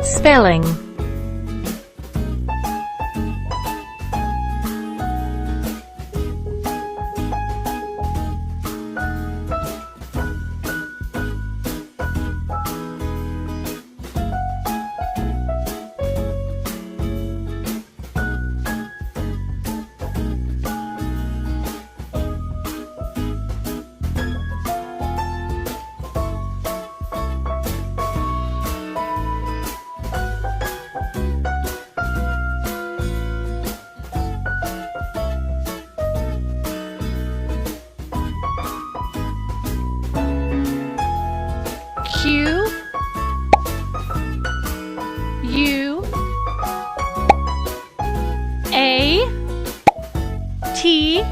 Spelling. Q U A T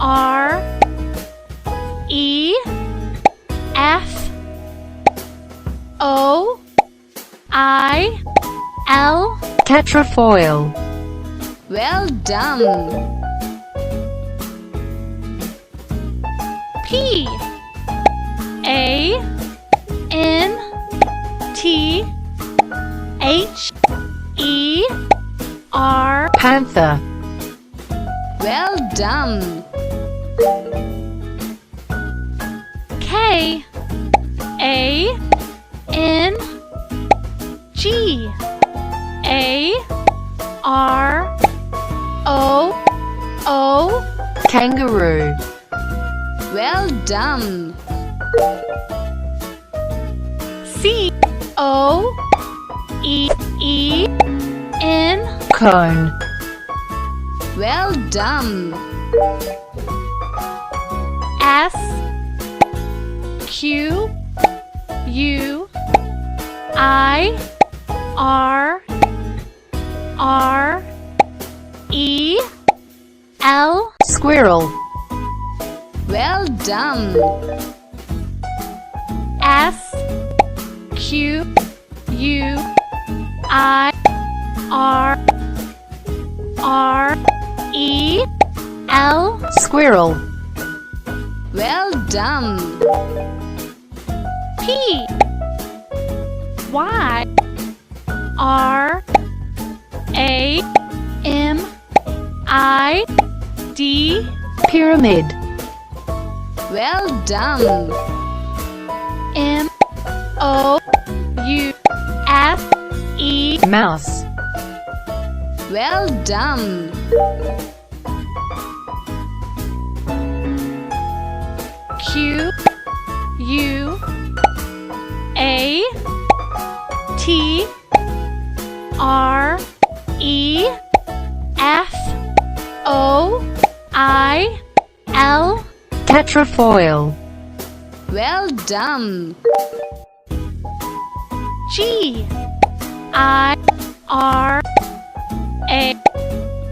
R E F O I L. Tetrafoil. Well done. P A N T H E R. Panther. Well done. K A N G A R O O. Kangaroo. Well done. C O E E N. Cone. Well done. S Q U I R R E L. Squirrel. Well done. S Q U I R R E L. Squirrel. Well done. P Y R A M I D. Pyramid. Well done. M O U S E. Mouse. Well done. Q U A T R E F O I L. Tetrafoil. Well done. G I R A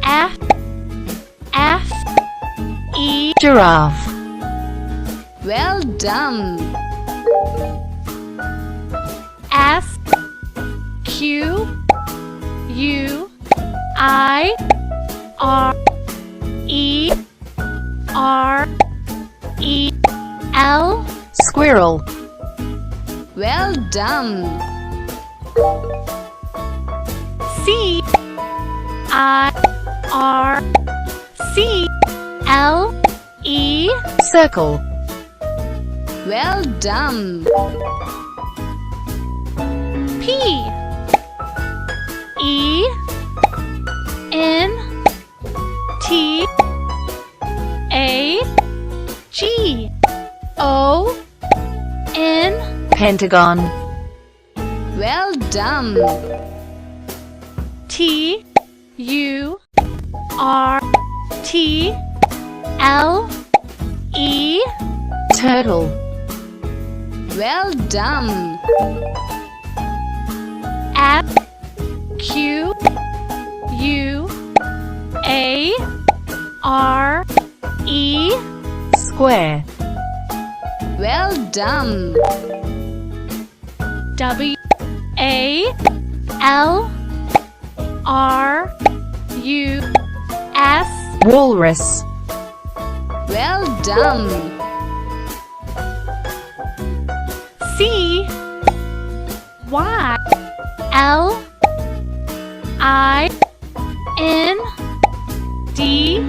F F E. Giraffe. Well done. S Q U I R E R E L. Squirrel. Well done. C I R C L E. Circle. Well done. P E N T A G O N. Pentagon. Well done. T U R T L E. Turtle. Well done. F Q U A R E. Square. Well done. W A L R U S. Walrus. Well done. Y L I N D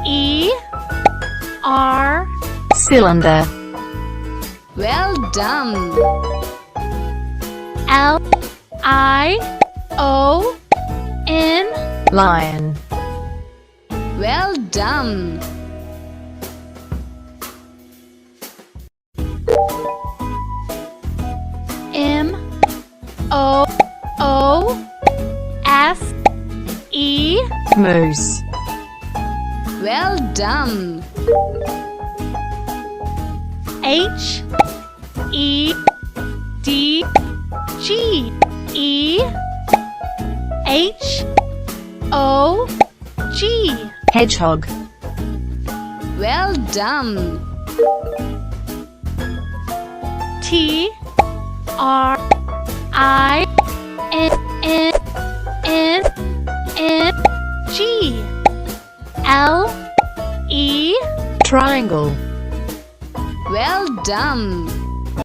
E R. Cylinder. Well done. L I O N. Lion. Well done. M O O S E. Moose. Well done. H E D G E H O G. Hedgehog. Well done. T R I N N N N G L E. Triangle. Well done.